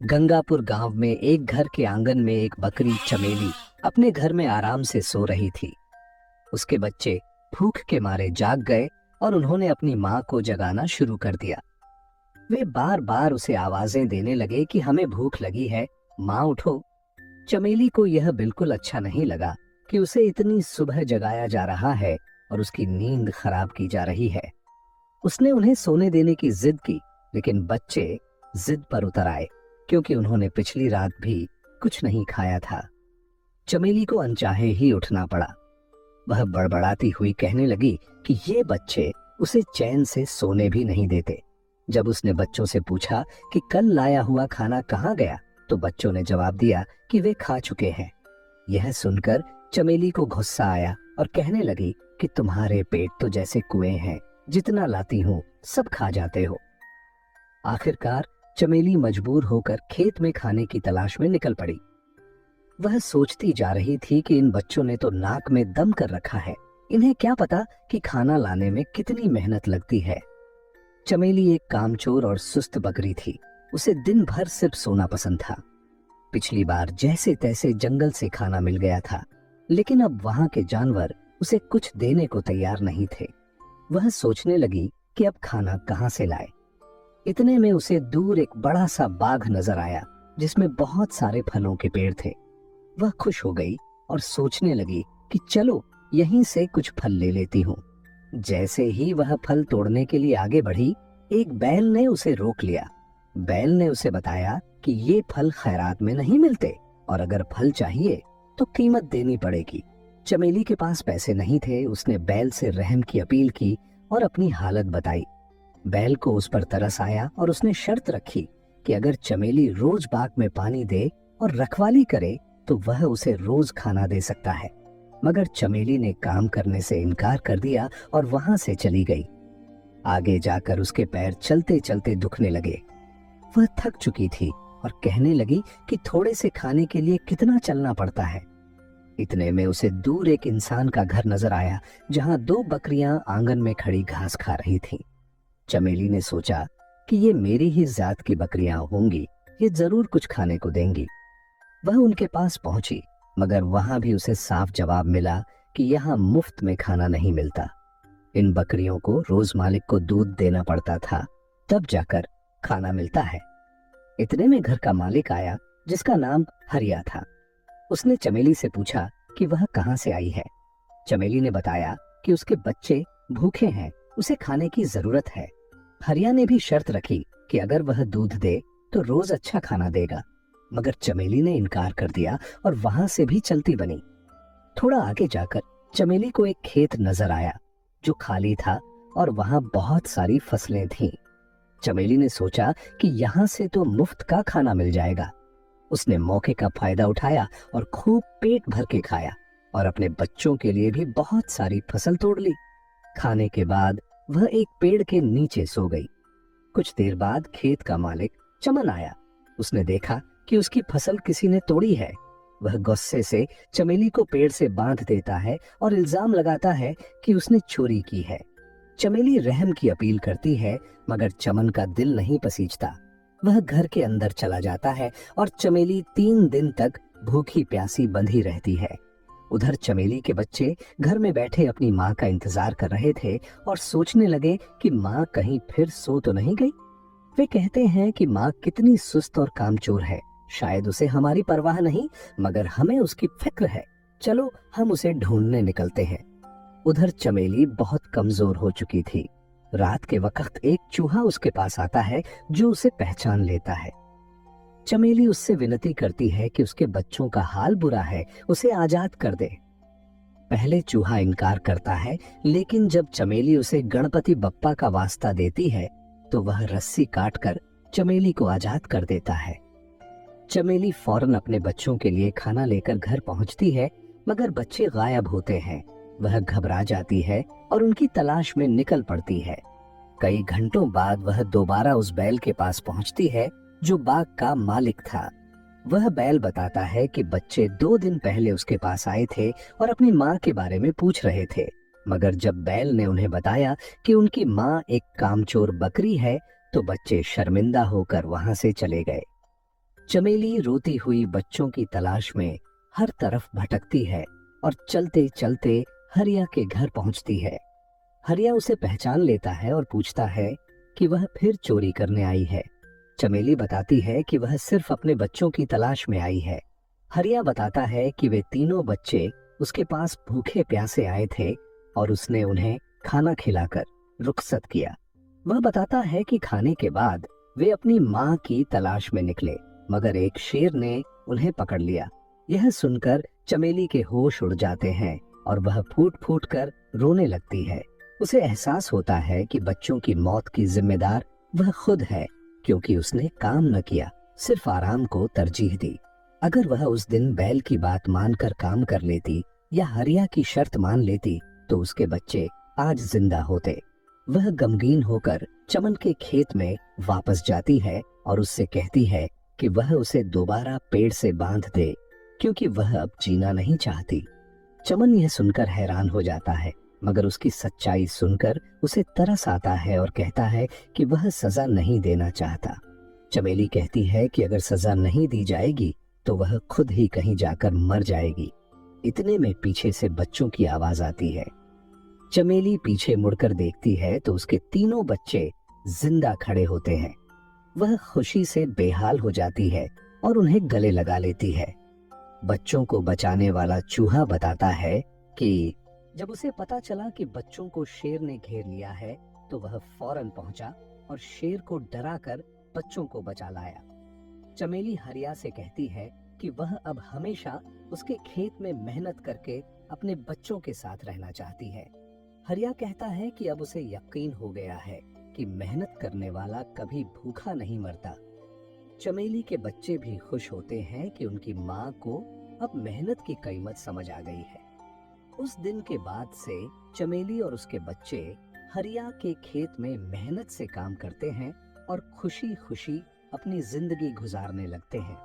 गंगापुर गांव में एक घर के आंगन में एक बकरी चमेली अपने घर में आराम से सो रही थी। उसके बच्चे भूख के मारे जाग गए और उन्होंने अपनी माँ को जगाना शुरू कर दिया। वे बार बार उसे आवाजें देने लगे कि हमें भूख लगी है, माँ उठो। चमेली को यह बिल्कुल अच्छा नहीं लगा कि उसे इतनी सुबह जगाया जा रहा है और उसकी नींद खराब की जा रही है। उसने उन्हें सोने देने की जिद की, लेकिन बच्चे जिद पर उतर आए क्योंकि उन्होंने पिछली रात भी कुछ नहीं खाया था। चमेली को अनचाहे ही उठना पड़ा। वह बड़बड़ाती हुई कहने लगी कि ये बच्चे उसे चैन से सोने भी नहीं देते। जब उसने बच्चों से पूछा कि कल लाया हुआ खाना कहाँ गया, तो बच्चों ने जवाब दिया कि वे खा चुके हैं। यह सुनकर चमेली को गुस्सा आया और कहने लगी कि तुम्हारे पेट तो जैसे कुएं हैं, जितना लाती हूँ सब खा जाते हो। आखिरकार चमेली मजबूर होकर खेत में खाने की तलाश में निकल पड़ी। वह सोचती जा रही थी कि इन बच्चों ने तो नाक में दम कर रखा है, इन्हें क्या पता कि खाना लाने में कितनी मेहनत लगती है। चमेली एक कामचोर और सुस्त बकरी थी। उसे दिन भर सिर्फ सोना पसंद था। पिछली बार जैसे तैसे जंगल से खाना मिल गया था, लेकिन अब वहां के जानवर उसे कुछ देने को तैयार नहीं थे। वह सोचने लगी कि अब खाना कहां से लाए। इतने में उसे दूर एक बड़ा सा बाग नजर आया जिसमें बहुत सारे फलों के पेड़ थे। वह खुश हो गई और सोचने लगी कि चलो यहीं से कुछ फल ले लेती हूँ। जैसे ही वह फल तोड़ने के लिए आगे बढ़ी, एक बैल ने उसे रोक लिया। बैल ने उसे बताया कि ये फल खैरात में नहीं मिलते और अगर फल चाहिए तो कीमत देनी पड़ेगी। चमेली के पास पैसे नहीं थे। उसने बैल से रहम की अपील की और अपनी हालत बताई। बैल को उस पर तरस आया और उसने शर्त रखी कि अगर चमेली रोज बाग में पानी दे और रखवाली करे तो वह उसे रोज खाना दे सकता है। मगर चमेली ने काम करने से इनकार कर दिया और वहां से चली गई। आगे जाकर उसके पैर चलते चलते दुखने लगे। वह थक चुकी थी और कहने लगी कि थोड़े से खाने के लिए कितना चलना पड़ता है। इतने में उसे दूर एक इंसान का घर नजर आया जहां दो बकरियां आंगन में खड़ी घास खा रही थीं। चमेली ने सोचा कि ये मेरी ही जात की बकरियां होंगी, ये जरूर कुछ खाने को देंगी। वह उनके पास पहुंची, मगर वहां भी उसे साफ जवाब मिला कि यहाँ मुफ्त में खाना नहीं मिलता। इन बकरियों को रोज मालिक को दूध देना पड़ता था, तब जाकर खाना मिलता है। इतने में घर का मालिक आया जिसका नाम हरिया था। उसने चमेली से पूछा कि वह कहाँ से आई है। चमेली ने बताया कि उसके बच्चे भूखे हैं, उसे खाने की जरूरत है। हरिया ने भी शर्त रखी कि अगर वह दूध दे तो रोज अच्छा खाना देगा, मगर चमेली ने इनकार कर दिया और वहां से भी चलती बनी। थोड़ा आगे जाकर चमेली को एक खेत नजर आया जो खाली था और वहां बहुत सारी फसलें थीं। चमेली ने सोचा कि यहाँ से तो मुफ्त का खाना मिल जाएगा। उसने मौके का फायदा उठाया और खूब पेट भर के खाया और अपने बच्चों के लिए भी बहुत सारी फसल तोड़ ली। खाने के बाद वह एक पेड़ के नीचे सो गई। कुछ देर बाद खेत का मालिक चमन आया। उसने देखा कि उसकी फसल किसी ने तोड़ी है। वह गुस्से से चमेली को पेड़ से बांध देता है और इल्जाम लगाता है कि उसने चोरी की है। चमेली रहम की अपील करती है, मगर चमन का दिल नहीं पसीजता। वह घर के अंदर चला जाता है और चमेली 3 दिन तक भूखी प्यासी बंधी रहती है। उधर चमेली के बच्चे घर में बैठे अपनी माँ का इंतजार कर रहे थे और सोचने लगे कि माँ कहीं फिर सो तो नहीं गई। वे कहते हैं कि माँ कितनी सुस्त और कामचोर है, शायद उसे हमारी परवाह नहीं, मगर हमें उसकी फिक्र है। चलो हम उसे ढूंढने निकलते हैं। उधर चमेली बहुत कमजोर हो चुकी थी। रात के वक्त एक चूहा उसके पास आता है जो उसे पहचान लेता है। चमेली उससे विनती करती है कि उसके बच्चों का हाल बुरा है, उसे आजाद कर दे। पहले चूहा इनकार करता है, लेकिन जब चमेली उसे गणपति बप्पा का वास्ता देती है तो वह रस्सी काटकर चमेली को आजाद कर देता है। चमेली फौरन अपने बच्चों के लिए खाना लेकर घर पहुंचती है, मगर बच्चे गायब होते हैं। वह घबरा जाती है और उनकी तलाश में निकल पड़ती है। कई घंटों बाद वह दोबारा उस बैल के पास पहुंचती है जो बाग का मालिक था। वह बैल बताता है कि बच्चे 2 दिन पहले उसके पास आए थे और अपनी माँ के बारे में पूछ रहे थे, मगर जब बैल ने उन्हें बताया कि उनकी माँ एक कामचोर बकरी है तो बच्चे शर्मिंदा होकर वहां से चले गए। चमेली रोती हुई बच्चों की तलाश में हर तरफ भटकती है और चलते चलते हरिया के घर पहुंचती है। हरिया उसे पहचान लेता है और पूछता है कि वह फिर चोरी करने आई है। चमेली बताती है कि वह सिर्फ अपने बच्चों की तलाश में आई है। हरिया बताता है कि वे तीनों बच्चे उसके पास भूखे प्यासे आए थे और उसने उन्हें खाना खिलाकर रुखसत किया। वह बताता है कि खाने के बाद वे अपनी माँ की तलाश में निकले, मगर एक शेर ने उन्हें पकड़ लिया। यह सुनकर चमेली के होश उड़ जाते हैं और वह फूट फूट कर रोने लगती है। उसे एहसास होता है कि बच्चों की मौत की जिम्मेदार वह खुद है, क्योंकि उसने काम न किया, सिर्फ आराम को तरजीह दी। अगर वह उस दिन बैल की बात मानकर काम कर लेती या हरिया की शर्त मान लेती तो उसके बच्चे आज जिंदा होते। वह गमगीन होकर चमन के खेत में वापस जाती है और उससे कहती है कि वह उसे दोबारा पेड़ से बांध दे, क्योंकि वह अब जीना नहीं चाहती। चमन यह सुनकर हैरान हो जाता है, मगर उसकी सच्चाई सुनकर उसे तरस आता है और कहता है कि वह सजा नहीं देना चाहता। चमेली कहती है कि अगर सजा नहीं दी जाएगी तो वह खुद ही कहीं जाकर मर जाएगी। इतने में पीछे से बच्चों की आवाज आती है। चमेली पीछे मुड़कर देखती है तो उसके तीनों बच्चे जिंदा खड़े होते हैं। वह खुशी से बेहाल हो जाती है और उन्हें गले लगा लेती है। बच्चों को बचाने वाला चूहा बताता है कि जब उसे पता चला कि बच्चों को शेर ने घेर लिया है तो वह फौरन पहुंचा और शेर को डराकर बच्चों को बचा लाया। चमेली हरिया से कहती है कि वह अब हमेशा उसके खेत में मेहनत करके अपने बच्चों के साथ रहना चाहती है। हरिया कहता है कि अब उसे यकीन हो गया है कि मेहनत करने वाला कभी भूखा नहीं मरता। चमेली के बच्चे भी खुश होते हैं कि उनकी माँ को अब मेहनत की कीमत समझ आ गई है। उस दिन के बाद से चमेली और उसके बच्चे हरिया के खेत में मेहनत से काम करते हैं और खुशी खुशी अपनी जिंदगी गुजारने लगते हैं।